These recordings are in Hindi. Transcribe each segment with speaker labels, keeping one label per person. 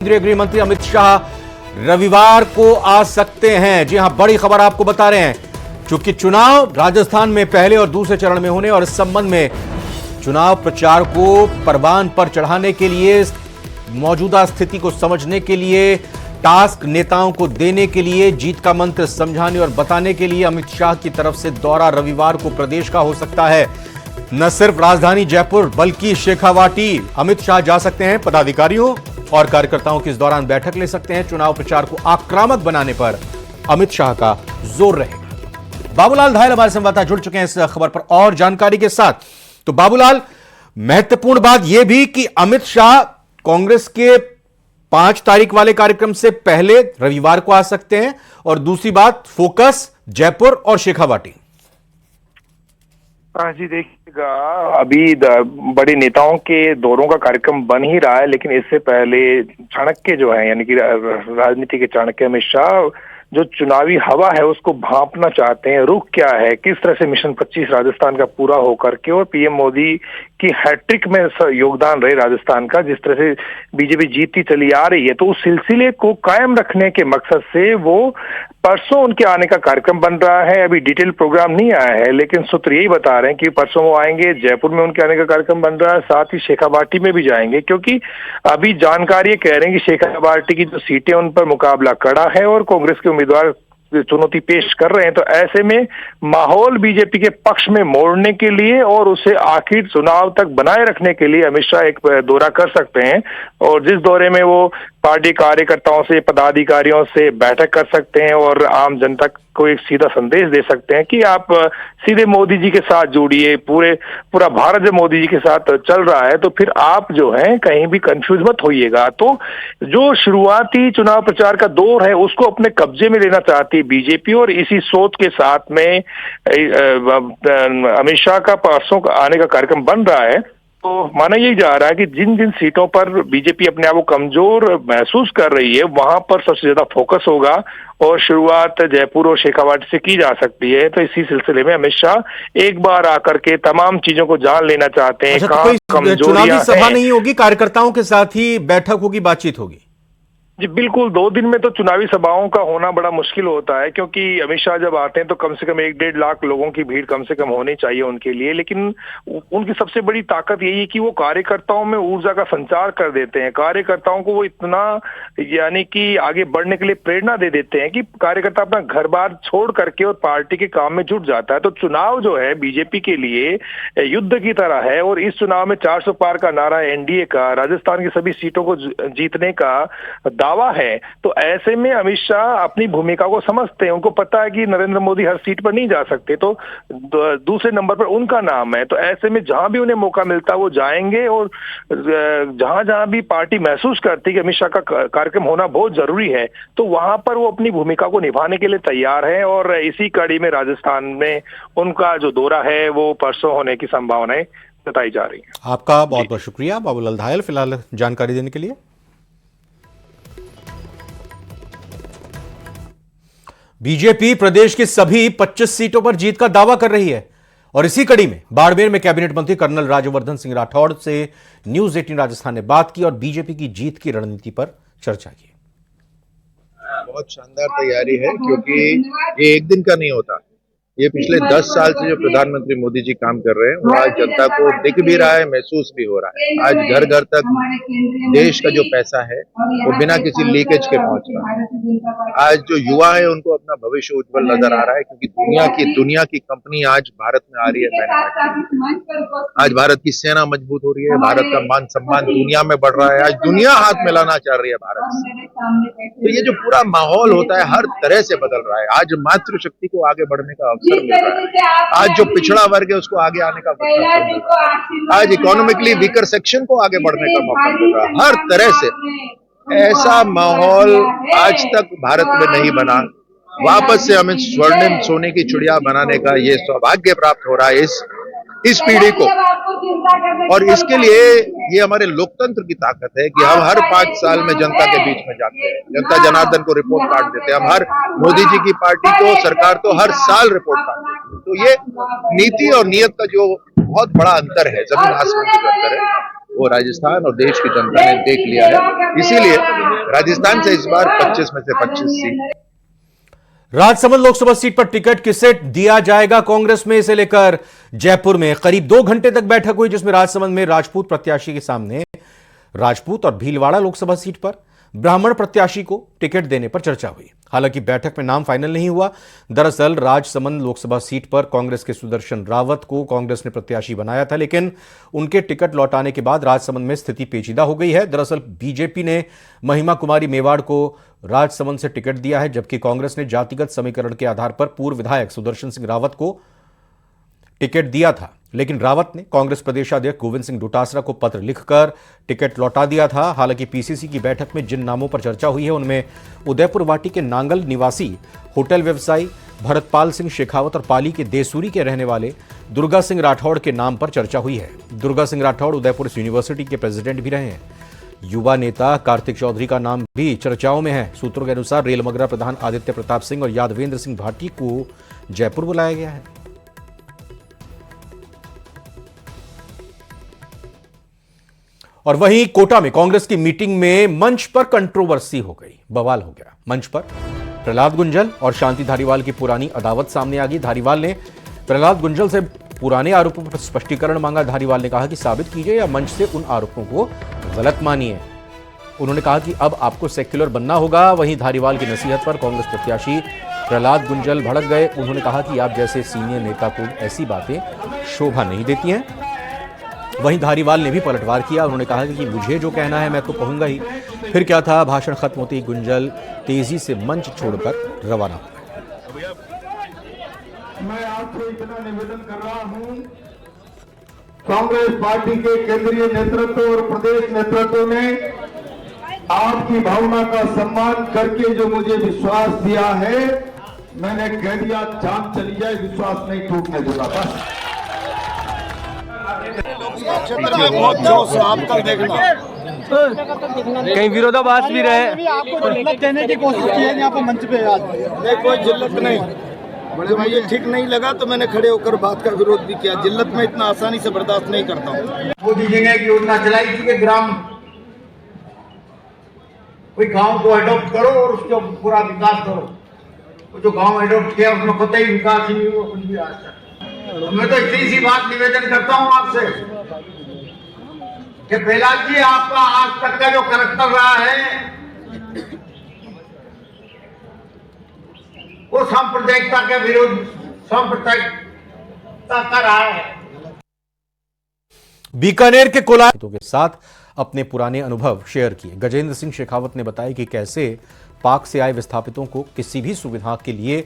Speaker 1: केंद्रीय गृह मंत्री अमित शाह रविवार को आ सकते हैं। जी हां, बड़ी खबर आपको बता रहे हैं, क्योंकि चुनाव राजस्थान में पहले और दूसरे चरण में होने और इस संबंध में चुनाव प्रचार को परवान पर चढ़ाने के लिए, मौजूदा स्थिति को समझने के लिए, टास्क नेताओं को देने के लिए, जीत का मंत्र समझाने और बताने के लिए अमित शाह की तरफ से दौरा रविवार को प्रदेश का हो सकता है। न सिर्फ राजधानी जयपुर बल्कि शेखावाटी अमित शाह जा सकते हैं। पदाधिकारियों और कार्यकर्ताओं की इस दौरान बैठक ले सकते हैं। चुनाव प्रचार को आक्रामक बनाने पर अमित शाह का जोर रहेगा। बाबूलाल धायल हमारे संवाददाता जुड़ चुके हैं इस खबर पर और जानकारी के साथ। तो बाबूलाल, महत्वपूर्ण बात यह भी कि अमित शाह कांग्रेस के 5 तारीख वाले कार्यक्रम से पहले रविवार को आ सकते हैं, और दूसरी बात फोकस जयपुर और शेखावाटी।
Speaker 2: हाँ जी, देखिएगा अभी बड़े नेताओं के दौरों का कार्यक्रम बन ही रहा है, लेकिन इससे पहले चाणक्य जो है, यानी कि राजनीति के चाणक्य अमित शाह जो चुनावी हवा है उसको भांपना चाहते हैं। रुख क्या है, किस तरह से मिशन 25 राजस्थान का पूरा होकर के और पीएम मोदी की हैट्रिक में योगदान रहे राजस्थान का, जिस तरह से बीजेपी जीतती चली आ रही है, तो उस सिलसिले को कायम रखने के मकसद से वो परसों उनके आने का कार्यक्रम बन रहा है। अभी डिटेल प्रोग्राम नहीं आया है, लेकिन सूत्र यही बता रहे हैं कि परसों वो आएंगे। जयपुर में उनके आने का कार्यक्रम बन रहा है, साथ ही शेखावाटी में भी जाएंगे, क्योंकि अभी जानकारी कह रहे हैं कि शेखावाटी की जो सीटें उन पर मुकाबला कड़ा है और कांग्रेस के उम्मीदवार चुनौती पेश कर रहे हैं। तो ऐसे में माहौल बीजेपी के पक्ष में मोड़ने के लिए और उसे आखिर चुनाव तक बनाए रखने के लिए अमित शाह एक दौरा कर सकते हैं, और जिस दौरे में वो पार्टी कार्यकर्ताओं से, पदाधिकारियों से बैठक कर सकते हैं और आम जनता को एक सीधा संदेश दे सकते हैं कि आप सीधे मोदी जी के साथ जुड़िए। पूरा भारत जब मोदी जी के साथ चल रहा है तो फिर आप जो है कहीं भी कंफ्यूज मत होइएगा। तो जो शुरुआती चुनाव प्रचार का दौर है उसको अपने कब्जे में लेना चाहती है बीजेपी, और इसी सोच के साथ में अमित शाह का परसों आने का कार्यक्रम बन रहा है। तो माना यही जा रहा है कि जिन जिन सीटों पर बीजेपी अपने आप को कमजोर महसूस कर रही है वहां पर सबसे ज्यादा फोकस होगा, और शुरुआत जयपुर और शेखावाटी से की जा सकती है। तो इसी सिलसिले में अमित शाह एक बार आकर के तमाम चीजों को जान लेना चाहते हैं।
Speaker 1: अच्छा, तो कोई चुनावी सभा नहीं होगी, कार्यकर्ताओं के साथ ही बैठक होगी, बातचीत होगी?
Speaker 2: जी बिल्कुल, 2 दिन में तो चुनावी सभाओं का होना बड़ा मुश्किल होता है, क्योंकि अमित शाह जब आते हैं तो कम से कम 1-1.5 लाख लोगों की भीड़ कम से कम होनी चाहिए उनके लिए। लेकिन उनकी सबसे बड़ी ताकत यही है कि वो कार्यकर्ताओं में ऊर्जा का संचार कर देते हैं। कार्यकर्ताओं को वो इतना यानी कि आगे बढ़ने के लिए प्रेरणा दे देते हैं कि कार्यकर्ता अपना घर बार छोड़ करके और पार्टी के काम में जुट जाता है। तो चुनाव जो है बीजेपी के लिए युद्ध की तरह है, और इस चुनाव में 400 पार का नारा एनडीए का, राजस्थान की सभी सीटों को जीतने का दावा है। तो ऐसे में अमित शाह अपनी भूमिका को समझते हैं, उनको पता है कि नरेंद्र मोदी हर सीट पर नहीं जा सकते, तो दूसरे नंबर पर उनका नाम है। तो ऐसे में जहां भी उन्हें मौका मिलता है वो जाएंगे, और जहां जहां भी पार्टी महसूस करती है कि अमित शाह का कार्यक्रम होना बहुत जरूरी है, तो वहां पर वो अपनी भूमिका को निभाने के लिए तैयार है। और इसी कड़ी में राजस्थान में उनका जो दौरा है वो परसों होने की संभावनाएं बताई जा रही है।
Speaker 1: आपका बहुत बहुत शुक्रिया बाबूलाल धायल, फिलहाल जानकारी देने के लिए। बीजेपी प्रदेश की सभी 25 सीटों पर जीत का दावा कर रही है, और इसी कड़ी में बाड़मेर में कैबिनेट मंत्री कर्नल राज्यवर्धन सिंह राठौड़ से न्यूज 18 राजस्थान ने बात की और बीजेपी की जीत की रणनीति पर चर्चा की।
Speaker 3: बहुत शानदार तैयारी है, क्योंकि ये एक दिन का नहीं होता। ये पिछले 10 साल से जो प्रधानमंत्री मोदी जी काम कर रहे हैं वो आज जनता को दिख भी रहा है, महसूस भी हो रहा है। आज घर घर तक देश का जो पैसा है वो बिना किसी लीकेज के पहुंच रहा है। आज जो युवा है उनको अपना भविष्य उज्जवल नजर आ रहा है, क्योंकि दुनिया की कंपनी आज भारत में आ रही है मैन्युफैक्चरिंग। आज भारत की सेना मजबूत हो रही है, भारत का मान सम्मान दुनिया में बढ़ रहा है। आज दुनिया हाथ मिलाना चाह रही है भारत से। तो ये जो पूरा माहौल होता है हर तरह से बदल रहा है। आज मातृशक्ति को आगे बढ़ने का अवसर मिल रहा है। आज जो पिछड़ा वर्ग है उसको आगे आने का अवसर मिल रहा है। आज इकोनॉमिकली वीकर सेक्शन को आगे बढ़ने का मौका मिल रहा है। हर तरह से ऐसा माहौल आज तक भारत में नहीं बना। वापस से हमें स्वर्णिम सोने की चिड़िया बनाने का ये सौभाग्य प्राप्त हो रहा है इस पीढ़ी को, और इसके लिए ये हमारे लोकतंत्र की ताकत है कि हम हर 5 साल में जनता के बीच में जाते हैं, जनता जनार्दन को रिपोर्ट कार्ड देते हैं। हम हर मोदी जी की पार्टी को, सरकार तो हर साल रिपोर्ट कार्ड देते हैं। तो ये नीति और नियत का जो बहुत बड़ा अंतर है, जमीन आसमान का अंतर है, वो राजस्थान और देश की जनता ने देख लिया है। इसीलिए राजस्थान से इस बार 25 में से 25 सीट।
Speaker 1: राजसमंद लोकसभा सीट पर टिकट किसे दिया जाएगा कांग्रेस में, इसे लेकर जयपुर में करीब 2 घंटे तक बैठक हुई, जिसमें राजसमंद में राजपूत प्रत्याशी के सामने राजपूत और भीलवाड़ा लोकसभा सीट पर ब्राह्मण प्रत्याशी को टिकट देने पर चर्चा हुई। हालांकि बैठक में नाम फाइनल नहीं हुआ। दरअसल राजसमंद लोकसभा सीट पर कांग्रेस के सुदर्शन रावत को कांग्रेस ने प्रत्याशी बनाया था, लेकिन उनके टिकट लौटाने के बाद राजसमंद में स्थिति पेचीदा हो गई है। दरअसल बीजेपी ने महिमा कुमारी मेवाड़ को राजसमंद से टिकट दिया है, जबकि कांग्रेस ने जातिगत समीकरण के आधार पर पूर्व विधायक सुदर्शन सिंह रावत को टिकट दिया था, लेकिन रावत ने कांग्रेस प्रदेशाध्यक्ष गोविंद सिंह डोटासरा को पत्र लिखकर टिकट लौटा दिया था। हालांकि पीसीसी की बैठक में जिन नामों पर चर्चा हुई है उनमें उदयपुर वाटी के नांगल निवासी होटल व्यवसायी भरतपाल सिंह शेखावत और पाली के देसूरी के रहने वाले दुर्गा सिंह राठौड़ के नाम पर चर्चा हुई है। दुर्गा सिंह राठौड़ उदयपुर यूनिवर्सिटी के प्रेसिडेंट भी रहे हैं। युवा नेता कार्तिक चौधरी का नाम भी चर्चाओं में है। सूत्रों के अनुसार रेलमगरा प्रधान आदित्य प्रताप सिंह और यादवेंद्र सिंह भाटी को जयपुर बुलाया गया है। और वहीं कोटा में कांग्रेस की मीटिंग में मंच पर कंट्रोवर्सी हो गई, बवाल हो गया। मंच पर प्रहलाद गुंजल और शांति धारीवाल की पुरानी अदावत सामने आ गई। धारीवाल ने प्रहलाद गुंजल से पुराने आरोपों पर स्पष्टीकरण मांगा। धारीवाल ने कहा कि साबित कीजिए या मंच से उन आरोपों को गलत मानिए। उन्होंने कहा कि अब आपको सेक्युलर बनना होगा। वहीं धारीवाल की नसीहत पर कांग्रेस प्रत्याशी प्रहलाद गुंजल भड़क गए। उन्होंने कहा कि आप जैसे सीनियर नेता को ऐसी बातें शोभा नहीं देती हैं। वहीं धारीवाल ने भी पलटवार किया। उन्होंने कहा कि मुझे जो कहना है मैं तो कहूंगा ही। फिर क्या था, भाषण खत्म होते ही गुंजल तेजी से मंच छोड़कर रवाना हो गए।
Speaker 4: मैं आपसे इतना निवेदन कर रहा हूं, कांग्रेस पार्टी के केंद्रीय नेतृत्व और प्रदेश नेतृत्व ने आपकी भावना का सम्मान करके जो मुझे विश्वास दिया है, मैंने कह दिया चांद चली जाए विश्वास नहीं टूटने दूंगा। बस
Speaker 5: बहुत जोश आप कल देखना,
Speaker 6: कहीं विरोधाभास भी रहे।
Speaker 5: आपको जिल्लत देने की कोशिश की है यहाँ पर मंच पे आज। नहीं, कोई जिल्लत नहीं। बड़े भाई ये ठीक नहीं लगा तो मैंने खड़े होकर बात का विरोध भी किया। जिल्लत में इतना आसानी से बर्दाश्त नहीं करता हूँ।
Speaker 4: मोदी जी ने एक योजना चलाई थी कि ग्राम कोई गांव को एडॉप्ट करो और उसका पूरा विकास करो। वो जो गांव एडॉप्ट किया उसमें खुद ही विकास ही नहीं हुआ कुछ भी आज तक। मैं तो इतनी सी बात निवेदन करता हूं आपसे कि प्रहलाद जी, आपका आज तक का जो करैक्टर रहा है वो सांप्रदायिकता के विरुद्ध सांप्रदायिकता का रहा है।
Speaker 1: बीकानेर के कोलाहितों के साथ अपने पुराने अनुभव शेयर किए। गजेंद्र सिंह शेखावत ने बताया कि कैसे पाक से आए विस्थापितों को किसी भी सुविधा के लिए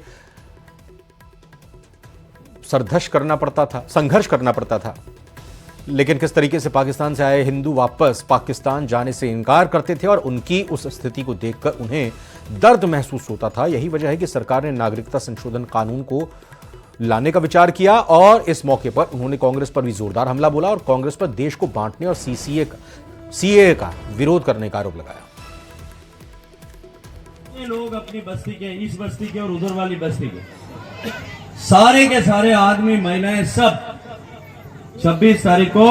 Speaker 1: संघर्ष करना पड़ता था, लेकिन किस तरीके से पाकिस्तान से आए हिंदू वापस पाकिस्तान जाने से इनकार करते थे और उनकी उस स्थिति को देखकर उन्हें दर्द महसूस होता था। यही वजह है कि सरकार ने नागरिकता संशोधन कानून को लाने का विचार किया और इस मौके पर उन्होंने कांग्रेस पर भी जोरदार हमला बोला और कांग्रेस पर देश को बांटने और सीएए का विरोध करने का आरोप लगाया।
Speaker 7: ये लोग अपनी बस्ती के, इस बस्ती के और उधर वाली बस्ती के सारे के सारे आदमी, महिलाएं, सब 26 तारीख को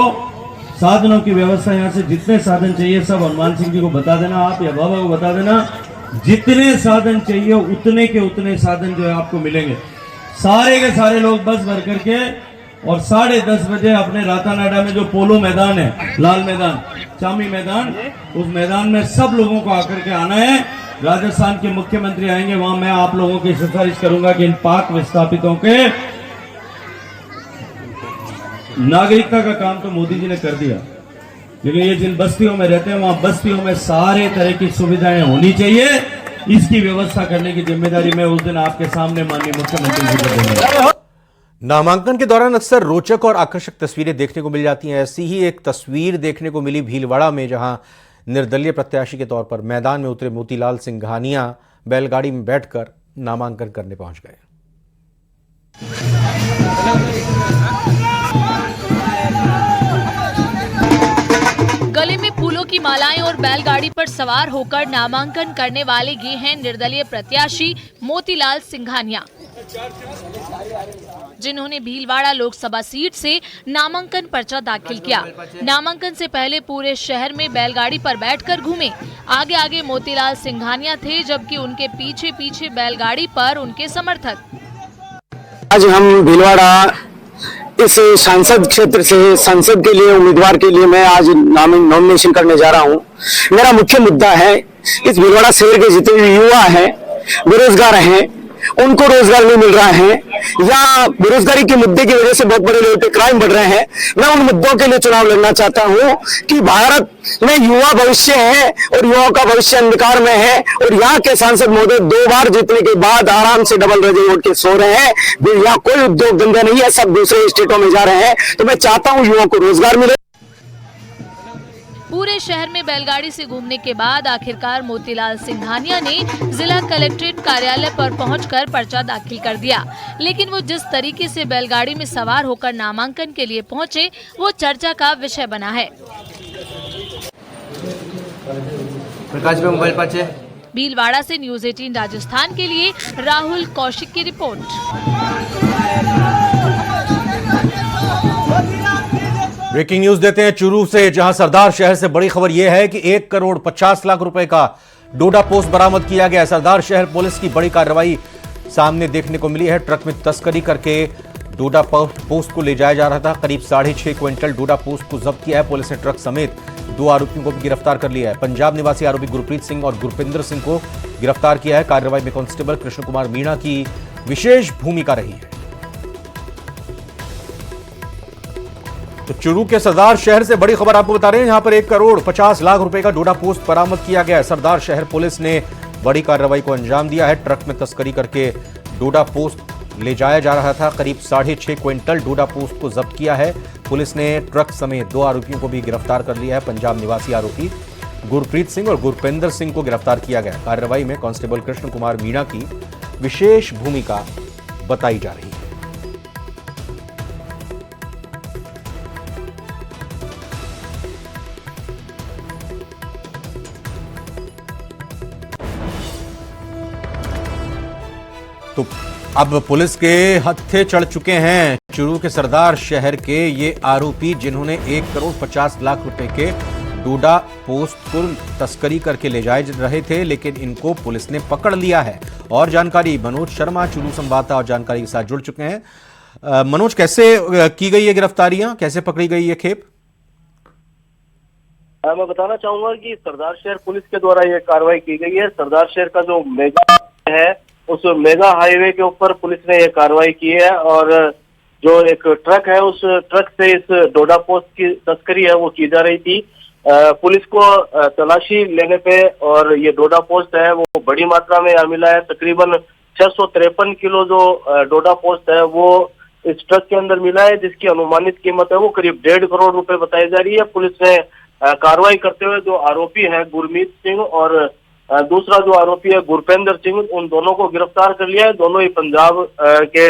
Speaker 7: साधनों की व्यवस्था, यहाँ से जितने साधन चाहिए सब हनुमान सिंह जी को बता देना, आप या बाबा को बता देना। जितने साधन चाहिए उतने के उतने साधन जो है आपको मिलेंगे। सारे के सारे लोग बस भर करके और 10:30 बजे अपने रातानाडा में जो पोलो मैदान है, लाल मैदान, चामी मैदान, उस मैदान में सब लोगों को आकर के आना है। राजस्थान के मुख्यमंत्री आएंगे, वहां मैं आप लोगों की सिफारिश करूंगा कि इन पाक विस्थापितों के नागरिकता का काम तो मोदी जी ने कर दिया, लेकिन ये जिन बस्तियों में रहते हैं वहां बस्तियों में सारे तरह की सुविधाएं होनी चाहिए। इसकी व्यवस्था करने की जिम्मेदारी मैं उस दिन आपके सामने माननीय मुख्यमंत्री जी को दूंगा।
Speaker 1: नामांकन के दौरान अक्सर रोचक और आकर्षक तस्वीरें देखने को मिल जाती हैं। ऐसी ही एक तस्वीर देखने को मिली भीलवाड़ा में, जहां निर्दलीय प्रत्याशी के तौर पर मैदान में उतरे मोतीलाल सिंघानिया बैलगाड़ी में बैठकर नामांकन करने पहुंच गए।
Speaker 8: गले में फूलों फूलों की मालाएं और बैलगाड़ी पर सवार होकर नामांकन करने वाले ये हैं निर्दलीय प्रत्याशी मोतीलाल सिंघानिया, जिन्होंने भीलवाड़ा लोकसभा सीट से नामांकन पर्चा दाखिल किया। नामांकन से पहले पूरे शहर में बैलगाड़ी पर बैठकर घूमे। आगे आगे मोतीलाल सिंघानिया थे, जबकि उनके पीछे पीछे बैलगाड़ी पर उनके समर्थक।
Speaker 9: आज हम भीलवाड़ा इस सांसद क्षेत्र से सांसद के लिए उम्मीदवार के लिए मैं आज नॉमिनेशन करने जा रहा हूं। मेरा मुख्य मुद्दा है, इस भीलवाड़ा शहर के जितने भी युवा हैं, बेरोजगार हैं, उनको रोजगार नहीं मिल रहा है, या बेरोजगारी के मुद्दे की वजह से बहुत बड़े लेवल पे क्राइम बढ़ रहे हैं। मैं उन मुद्दों के लिए चुनाव लड़ना चाहता हूं कि भारत में युवा भविष्य है और युवाओं का भविष्य अंधकार में है, और यहाँ के सांसद महोदय 2 बार जीतने के बाद आराम से डबल रजे वोट के सो रहे हैं। यहाँ कोई उद्योग धंधा नहीं है, सब दूसरे स्टेटों में जा रहे हैं। तो मैं चाहता हूँ युवाओं को रोजगार मिले।
Speaker 8: पूरे शहर में बैलगाड़ी से घूमने के बाद आखिरकार मोतीलाल सिंघानिया ने जिला कलेक्ट्रेट कार्यालय पर पहुंचकर पर्चा दाखिल कर दिया। लेकिन वो जिस तरीके से बैलगाड़ी में सवार होकर नामांकन के लिए पहुंचे, वो चर्चा का विषय बना है। भीलवाड़ा से न्यूज़ 18 राजस्थान के लिए राहुल कौशिक की रिपोर्ट।
Speaker 1: ब्रेकिंग न्यूज देते हैं चूरू से, जहां सरदार शहर से बड़ी खबर यह है कि 1 करोड़ 50 लाख रुपए का डोडा पोस्ट बरामद किया गया। सरदार शहर पुलिस की बड़ी कार्रवाई सामने देखने को मिली है। ट्रक में तस्करी करके डोडा पोस्ट को ले जाया जा रहा था। करीब 6.5 क्विंटल डोडा पोस्ट को जब्त किया है। पुलिस ने ट्रक समेत 2 आरोपियों को भी गिरफ्तार कर लिया है। पंजाब निवासी आरोपी गुरप्रीत सिंह और गुरपिंदर सिंह को गिरफ्तार किया है। कार्रवाई में कांस्टेबल कृष्ण कुमार मीणा की विशेष भूमिका रही है। तो चूरू के सरदार शहर से बड़ी खबर आपको बता रहे हैं, यहां पर 1 करोड़ 50 लाख रुपए का डोडा पोस्ट बरामद किया गया है। सरदार शहर पुलिस ने बड़ी कार्रवाई को अंजाम दिया है। ट्रक में तस्करी करके डोडा पोस्ट ले जाया जा रहा था। करीब 6.5 क्विंटल डोडा पोस्ट को जब्त किया है। पुलिस ने ट्रक समेत 2 आरोपियों को भी गिरफ्तार कर लिया है। पंजाब निवासी आरोपी गुरप्रीत सिंह और गुरपिंदर सिंह को गिरफ्तार किया गया। कार्रवाई में कांस्टेबल कृष्ण कुमार मीणा की विशेष भूमिका बताई जा रही है। तो अब पुलिस के हत्थे चढ़ चुके हैं चूरू के सरदार शहर के ये आरोपी, जिन्होंने 1 करोड़ 50 लाख रुपए के डोडा पोस्ट को तस्करी करके ले जाए रहे थे, लेकिन इनको पुलिस ने पकड़ लिया है। और जानकारी मनोज शर्मा चूरू संवाददाता और जानकारी के साथ जुड़ चुके हैं। मनोज, कैसे की गई ये गिरफ्तारियां, कैसे पकड़ी गई ये खेप?
Speaker 10: मैं बताना चाहूंगा कि सरदार शहर पुलिस के द्वारा ये कार्रवाई की गई है। सरदार शहर का जो मेगा है, उस मेगा हाईवे के ऊपर पुलिस ने ये कार्रवाई की है, और जो एक ट्रक है, उस ट्रक से इस डोडा पोस्ट की तस्करी है वो की जा रही थी। पुलिस को तलाशी लेने पे और ये डोडा पोस्ट है वो बड़ी मात्रा में यहाँ मिला है। तकरीबन 653 किलो जो डोडा पोस्ट है वो इस ट्रक के अंदर मिला है, जिसकी अनुमानित कीमत है वो करीब 1.5 करोड़ रुपए बताई जा रही है। पुलिस ने कार्रवाई करते हुए जो आरोपी है गुरमीत सिंह और दूसरा जो आरोपी है गुरपिंदर सिंह, उन दोनों को गिरफ्तार कर लिया है। दोनों ही पंजाब के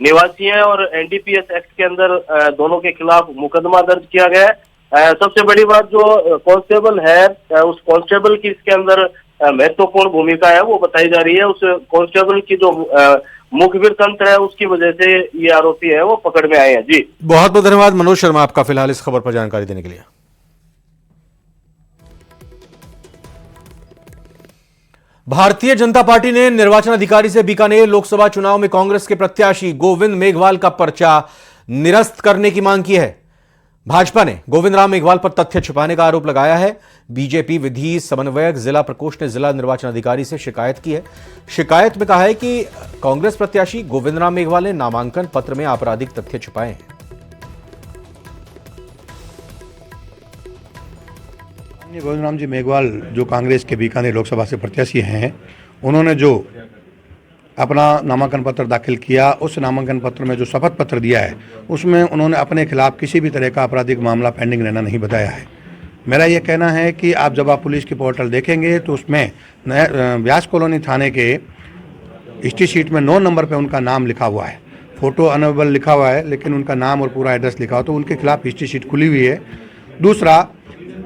Speaker 10: निवासी हैं और एनडीपीएस एक्ट के अंदर दोनों के खिलाफ मुकदमा दर्ज किया गया है। सबसे बड़ी बात, जो कांस्टेबल है, उस कांस्टेबल की इसके अंदर महत्वपूर्ण भूमिका है वो बताई जा रही है। उस कांस्टेबल की जो मुखबिर तंत्र है उसकी वजह से ये आरोपी है वो पकड़ में आए हैं। जी,
Speaker 1: बहुत बहुत धन्यवाद मनोज शर्मा आपका फिलहाल इस खबर पर जानकारी देने के लिए। भारतीय जनता पार्टी ने निर्वाचन अधिकारी से बीकानेर लोकसभा चुनाव में कांग्रेस के प्रत्याशी गोविंद मेघवाल का पर्चा निरस्त करने की मांग की है। भाजपा ने गोविंद राम मेघवाल पर तथ्य छुपाने का आरोप लगाया है। बीजेपी विधि समन्वयक जिला प्रकोष्ठ ने जिला निर्वाचन अधिकारी से शिकायत की है। शिकायत में कहा है कि कांग्रेस प्रत्याशी गोविंद राम मेघवाल ने नामांकन पत्र में आपराधिक तथ्य छुपाए हैं।
Speaker 11: गोविंद राम जी मेघवाल जो कांग्रेस के बीकानेर लोकसभा से प्रत्याशी हैं, उन्होंने जो अपना नामांकन पत्र दाखिल किया, उस नामांकन पत्र में जो शपथ पत्र दिया है उसमें उन्होंने अपने खिलाफ किसी भी तरह का आपराधिक मामला पेंडिंग रहना नहीं बताया है। मेरा ये कहना है कि जब आप पुलिस की पोर्टल देखेंगे तो उसमें व्यास कॉलोनी थाने के हिस्ट्री शीट में 9 नंबर पर उनका नाम लिखा हुआ है। फोटो अनअवेलेबल लिखा हुआ है, लेकिन उनका नाम और पूरा एड्रेस लिखा हुआ, तो उनके खिलाफ हिस्ट्री शीट खुली हुई है। दूसरा,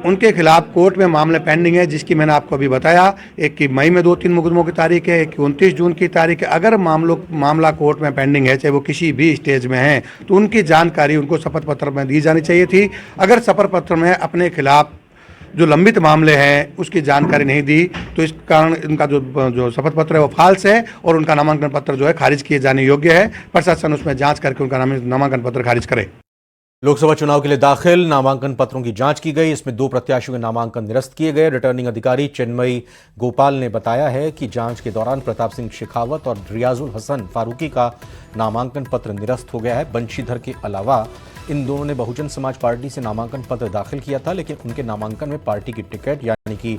Speaker 11: उनके खिलाफ कोर्ट में मामले पेंडिंग है, जिसकी मैंने आपको अभी बताया। एक की मई में 2-3 मुकदमों की तारीख है, एक की 29 जून की तारीख है। अगर मामला कोर्ट में पेंडिंग है, चाहे वो किसी भी स्टेज में है, तो उनकी जानकारी उनको शपथ पत्र में दी जानी चाहिए थी। अगर शपथ पत्र में अपने खिलाफ जो लंबित मामले हैं उसकी जानकारी नहीं दी, तो इस कारण इनका जो शपथ पत्र है वो फाल्स है और उनका नामांकन पत्र जो है खारिज किए जाने योग्य है। प्रशासन उसमें जांच करके उनका नामांकन पत्र खारिज करे।
Speaker 1: लोकसभा चुनाव के लिए दाखिल नामांकन पत्रों की जांच की गई। इसमें 2 प्रत्याशियों के नामांकन निरस्त किए गए। रिटर्निंग अधिकारी चिन्मयी गोपाल ने बताया है कि जांच के दौरान प्रताप सिंह शेखावत और रियाजुल हसन फारूकी का नामांकन पत्र निरस्त हो गया है। बंशीधर के अलावा इन दोनों ने बहुजन समाज पार्टी से नामांकन पत्र दाखिल किया था, लेकिन उनके नामांकन में पार्टी की टिकट यानी कि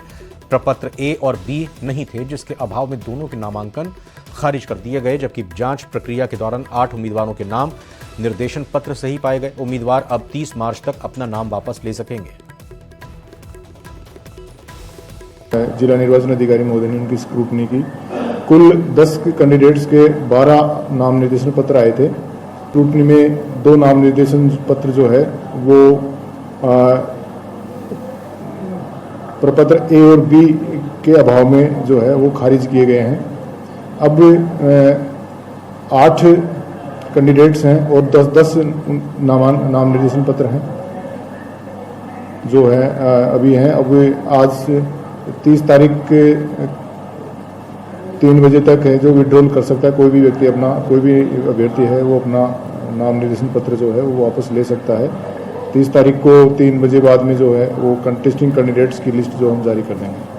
Speaker 1: प्रपत्र ए और बी नहीं थे, जिसके अभाव में दोनों के नामांकन खारिज कर दिए गए। जबकि जांच प्रक्रिया के दौरान 8 उम्मीदवारों के नाम निर्देशन पत्र सही पाए गए। उम्मीदवार अब 30 मार्च तक अपना नाम वापस ले सकेंगे।
Speaker 12: जिला निर्वाचन अधिकारी महोदय ने उनकी स्क्रूटनी की। कुल 10 कैंडिडेट्स के 12 नाम निर्देशन पत्र आए थे। स्क्रूटनी में 2 नाम निर्देशन पत्र जो है वो प्रपत्र ए और बी के अभाव में जो है वो खारिज किए गए हैं। अब 8 कैंडिडेट्स हैं और 10 नाम निर्देशन पत्र हैं जो है अभी हैं। अब आज 30 तारीख के 3 बजे तक है जो विड्रॉल कर सकता है। कोई भी व्यक्ति अपना, कोई भी अभ्यर्थी है वो अपना नाम निर्देशन पत्र जो है वो वापस ले सकता है। 30 तारीख को 3 बजे बाद में जो है वो कंटेस्टिंग कैंडिडेट्स की लिस्ट जो हम जारी कर देंगे।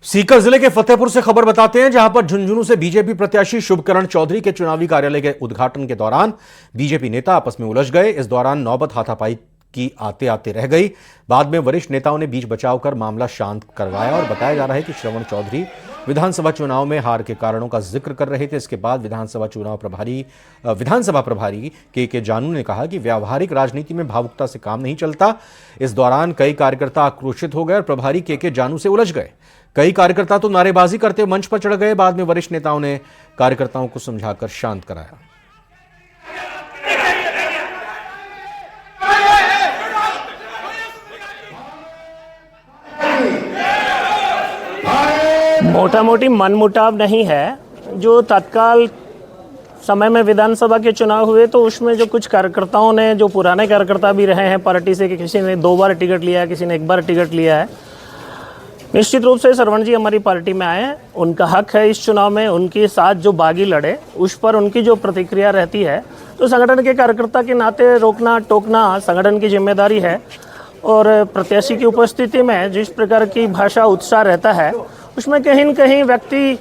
Speaker 1: सीकर जिले के फतेहपुर से खबर बताते हैं, जहां पर झुंझुनू से बीजेपी प्रत्याशी शुभकरण चौधरी के चुनावी कार्यालय के उद्घाटन के दौरान बीजेपी नेता आपस में उलझ गए। इस दौरान नौबत हाथापाई की आते आते रह गई। बाद में वरिष्ठ नेताओं ने बीच बचाव कर मामला शांत करवाया और बताया जा रहा है कि श्रवण चौधरी विधानसभा चुनाव में हार के कारणों का जिक्र कर रहे थे। इसके बाद विधानसभा प्रभारी के जानू ने कहा कि व्यावहारिक राजनीति में भावुकता से काम नहीं चलता। इस दौरान कई कार्यकर्ता आक्रोशित हो गए और प्रभारी के जानू से उलझ गए। कई कार्यकर्ता तो नारेबाजी करते मंच पर चढ़ गए। बाद में वरिष्ठ नेताओं ने कार्यकर्ताओं को समझाकर शांत कराया।
Speaker 13: मोटा मोटी मनमुटाव नहीं है। जो तत्काल समय में विधानसभा के चुनाव हुए तो उसमें जो कुछ कार्यकर्ताओं ने, जो पुराने कार्यकर्ता भी रहे हैं पार्टी से, कि किसी ने 2 बार टिकट लिया है, किसी ने 1 बार टिकट लिया है, निश्चित रूप से श्रवण जी हमारी पार्टी में आए हैं। उनका हक है इस चुनाव में, उनके साथ जो बागी लड़े उस पर उनकी जो प्रतिक्रिया रहती है, तो संगठन के कार्यकर्ता के नाते रोकना टोकना संगठन की जिम्मेदारी है। और प्रत्याशी की उपस्थिति में जिस प्रकार की भाषा उत्साह रहता है उसमें कहीं न कहीं व्यक्ति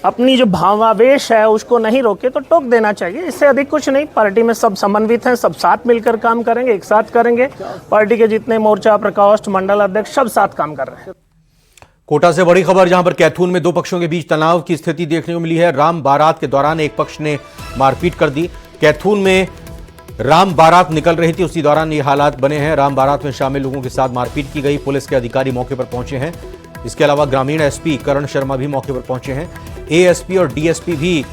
Speaker 13: अपनी जो भावावेश है उसको नहीं रोके तो टोक देना चाहिए। इससे अधिक कुछ नहीं। पार्टी में सब समन्वित हैं, सब साथ मिलकर काम करेंगे, एक साथ करेंगे। पार्टी के जितने मोर्चा प्रकोष्ठ मंडल अध्यक्ष सब साथ काम कर रहे हैं।
Speaker 1: कोटा से बड़ी खबर, जहां पर कैथून में 2 पक्षों के बीच तनाव की स्थिति देखने को मिली है। राम बारात के दौरान एक पक्ष ने मारपीट कर दी। कैथून में राम बारात निकल रही थी, उसी दौरान ये हालात बने हैं। राम बारात में शामिल लोगों के साथ मारपीट की गई। पुलिस के अधिकारी मौके पर पहुंचे हैं। इसके अलावा ग्रामीण एसपी करण शर्मा भी मौके पर पहुंचे हैं। एएसपी और डीएसपी भी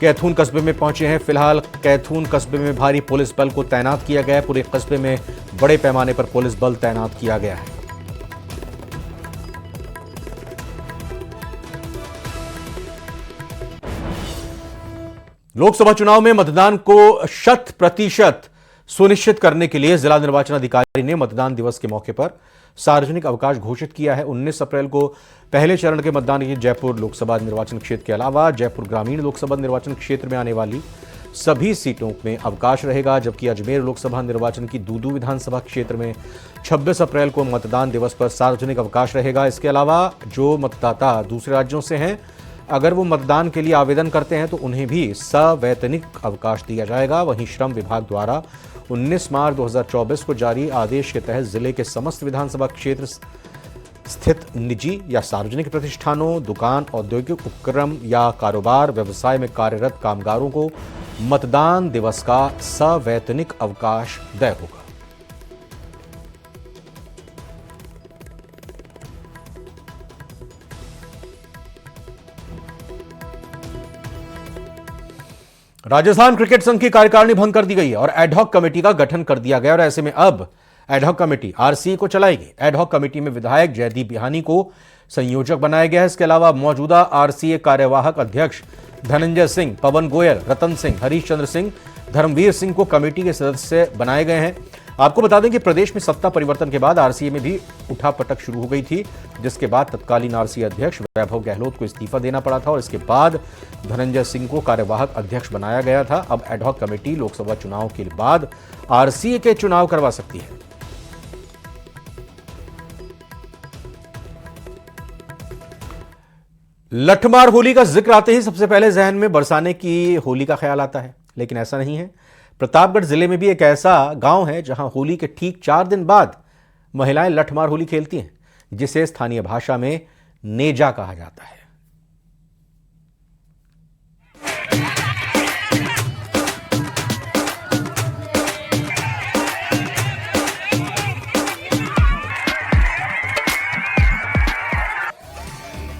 Speaker 1: कैथून कस्बे में पहुंचे हैं। फिलहाल कैथून कस्बे में भारी पुलिस बल को तैनात किया गया है। पूरे कस्बे में बड़े पैमाने पर पुलिस बल तैनात किया गया है। लोकसभा चुनाव में मतदान को 100% सुनिश्चित करने के लिए जिला निर्वाचन अधिकारी ने मतदान दिवस के मौके पर सार्वजनिक अवकाश घोषित किया है। 19 अप्रैल को पहले चरण के मतदान के जयपुर लोकसभा निर्वाचन क्षेत्र के अलावा जयपुर ग्रामीण लोकसभा निर्वाचन क्षेत्र में आने वाली सभी सीटों में अवकाश रहेगा। जबकि अजमेर लोकसभा निर्वाचन की दूदू विधानसभा क्षेत्र में 26 अप्रैल को मतदान दिवस पर सार्वजनिक अवकाश रहेगा। इसके अलावा जो मतदाता दूसरे राज्यों से हैं, अगर वो मतदान के लिए आवेदन करते हैं तो उन्हें भी सवैतनिक अवकाश दिया जाएगा। वहीं श्रम विभाग द्वारा 19 मार्च 2024 को जारी आदेश के तहत जिले के समस्त विधानसभा क्षेत्र स्थित निजी या सार्वजनिक प्रतिष्ठानों, दुकान, औद्योगिक उपक्रम या कारोबार व्यवसाय में कार्यरत कामगारों को मतदान दिवस का सवैतनिक अवकाश तय होगा। राजस्थान क्रिकेट संघ की कार्यकारिणी भंग कर दी गई है और एडहॉक कमेटी का गठन कर दिया गया और ऐसे में अब एडहॉक कमेटी आरसीए को चलाएगी। एडहॉक कमेटी में विधायक जयदीप बिहानी को संयोजक बनाया गया है। इसके अलावा मौजूदा आरसीए कार्यवाहक अध्यक्ष धनंजय सिंह, पवन गोयल, रतन सिंह, हरीश चंद्र सिंह, धर्मवीर सिंह को कमेटी के सदस्य बनाए गए हैं। आपको बता दें कि प्रदेश में सत्ता परिवर्तन के बाद आरसीए में भी उठापटक शुरू हो गई थी, जिसके बाद तत्कालीन आरसीए अध्यक्ष वैभव गहलोत को इस्तीफा देना पड़ा था और इसके बाद धनंजय सिंह को कार्यवाहक अध्यक्ष बनाया गया था। अब एडहॉक कमेटी लोकसभा चुनाव के बाद आरसीए के चुनाव करवा सकती है। लठमार होली का जिक्र आते ही सबसे पहले जहन में बरसाने की होली का ख्याल आता है, लेकिन ऐसा नहीं है। प्रतापगढ़ जिले में भी एक ऐसा गांव है जहां होली के ठीक 4 दिन बाद महिलाएं लठमार होली खेलती हैं, जिसे स्थानीय भाषा में नेजा कहा जाता है।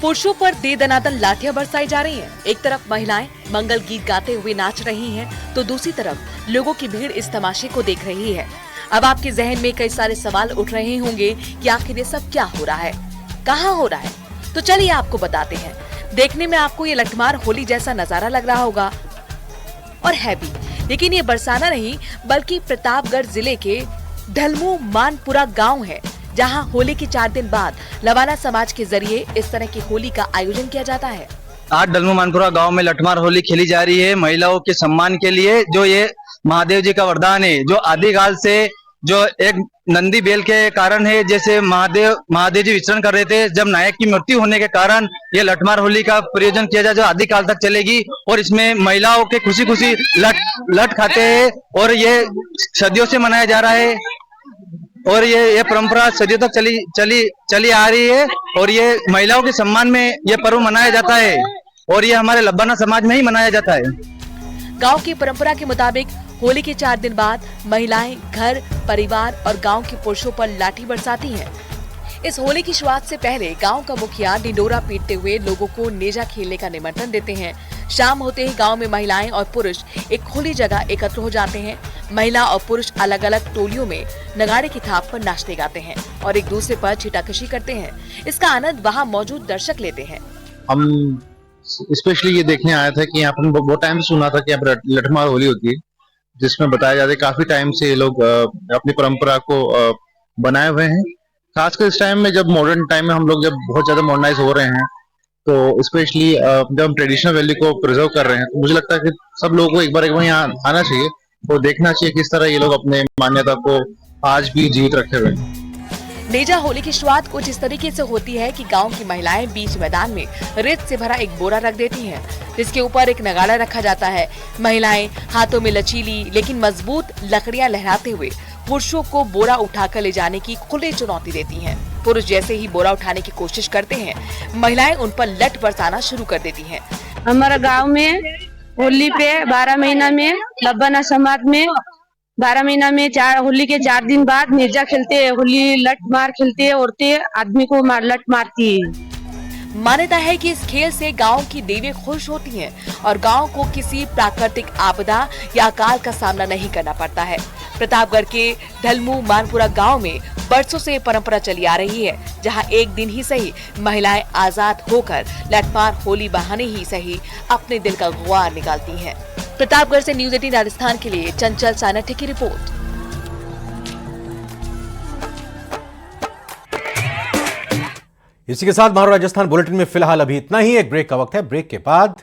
Speaker 14: पुरुषों पर दे दनादन लाठियां बरसाई जा रही हैं। एक तरफ महिलाएं मंगल गीत गाते हुए नाच रही हैं, तो दूसरी तरफ लोगों की भीड़ इस तमाशे को देख रही है। अब आपके जहन में कई सारे सवाल उठ रहे होंगे कि आखिर ये सब क्या हो रहा है, कहाँ हो रहा है। तो चलिए आपको बताते हैं। देखने में आपको ये लठमार होली जैसा नजारा लग रहा होगा, और है भी, लेकिन ये बरसाना नहीं बल्कि प्रतापगढ़ जिले के ढलमू मानपुरा गाँव है, जहां होली के 4 दिन बाद लवाना समाज के जरिए इस तरह की होली का आयोजन किया जाता है।
Speaker 6: आज ढलमू मानपुरा गांव में लठमार होली खेली जा रही है महिलाओं के सम्मान के लिए। जो ये महादेव जी का वरदान है, जो आदिकाल से जो एक नंदी बेल के कारण है, जैसे महादेव जी विचरण कर रहे थे, जब नायक की मृत्यु होने के कारण ये लठमार होली का प्रयोजन किया जाए, जो आदिकाल तक चलेगी। और इसमें महिलाओं के खुशी खुशी लठ खाते हैं और ये सदियों से मनाया जा रहा है और ये परंपरा सदियों तक चली आ रही है और ये महिलाओं के सम्मान में ये पर्व मनाया जाता है और ये हमारे लबाना समाज में ही मनाया जाता है।
Speaker 14: गांव की परंपरा के मुताबिक होली के 4 दिन बाद महिलाएं घर, परिवार और गांव के पुरुषों पर लाठी बरसाती हैं। इस होली की शुरुआत से पहले गांव का मुखिया डिंडोरा पीटते हुए लोगों को नेजा खेलने का निमंत्रण देते हैं। शाम होते ही गांव में महिलाएं और पुरुष एक खुली जगह एकत्र हो जाते हैं। महिला और पुरुष अलग अलग टोलियों में नगाड़े की थाप पर नाचते गाते हैं और एक दूसरे पर छीटाकशी करते हैं। इसका आनंद वहां मौजूद दर्शक लेते हैं।
Speaker 3: हम स्पेशली ये देखने आया था कि यहाँ पर बहुत टाइम से सुना था कि यहाँ पर लठमार होली होती है, जिसमें बताया जाता है काफी टाइम से ये लोग अपनी परंपरा को बनाए हुए हैं। खासकर इस टाइम में, जब मॉडर्न टाइम में हम लोग जब बहुत ज्यादा मॉडर्नाइज हो रहे हैं, तो स्पेशली जब हम ट्रेडिशनल वैल्यू को प्रिजर्व कर रहे हैं, तो मुझे लगता है कि सब लोगों को एक बार यहाँ आना चाहिए और देखना चाहिए किस तरह ये लोग अपने मान्यता को आज भी जीवित रखे हुए हैं।
Speaker 14: नेजा होली की शुरुआत कुछ इस तरीके से होती है कि गांव की महिलाएं बीच मैदान में रेत से भरा एक बोरा रख देती हैं, जिसके ऊपर एक नगाड़ा रखा जाता है। महिलाएं हाथों में लचीली लेकिन मजबूत लकड़ियां लहराते हुए पुरुषों को बोरा उठाकर ले जाने की खुली चुनौती देती हैं। पुरुष जैसे ही बोरा उठाने की कोशिश करते हैं, महिलाएं उन पर लठ बरसाना शुरू कर देती हैं।
Speaker 15: हमारे गांव में होली पे 12 महीना में लबाना समाज में 12 महीना में होली के 4 दिन बाद नेजा खेलते हैं। होली लठ मार खेलते हैं, औरतें आदमी को लठ मारती है।
Speaker 14: मान्यता है कि इस खेल से गांव की देवी खुश होती हैं और गांव को किसी प्राकृतिक आपदा या अकाल का सामना नहीं करना पड़ता है। प्रतापगढ़ के ढलमू मानपुरा गांव में बरसों से परंपरा चली आ रही है, जहां एक दिन ही सही महिलाएं आजाद होकर लठमार होली बहाने ही सही अपने दिल का गुआर निकालती हैं। प्रतापगढ़ से न्यूज़ 18 राजस्थान के लिए चंचल सानठे की रिपोर्ट।
Speaker 1: इसी के साथ मारो राजस्थान बुलेटिन में फिलहाल अभी इतना ही। एक ब्रेक का वक्त है, ब्रेक के बाद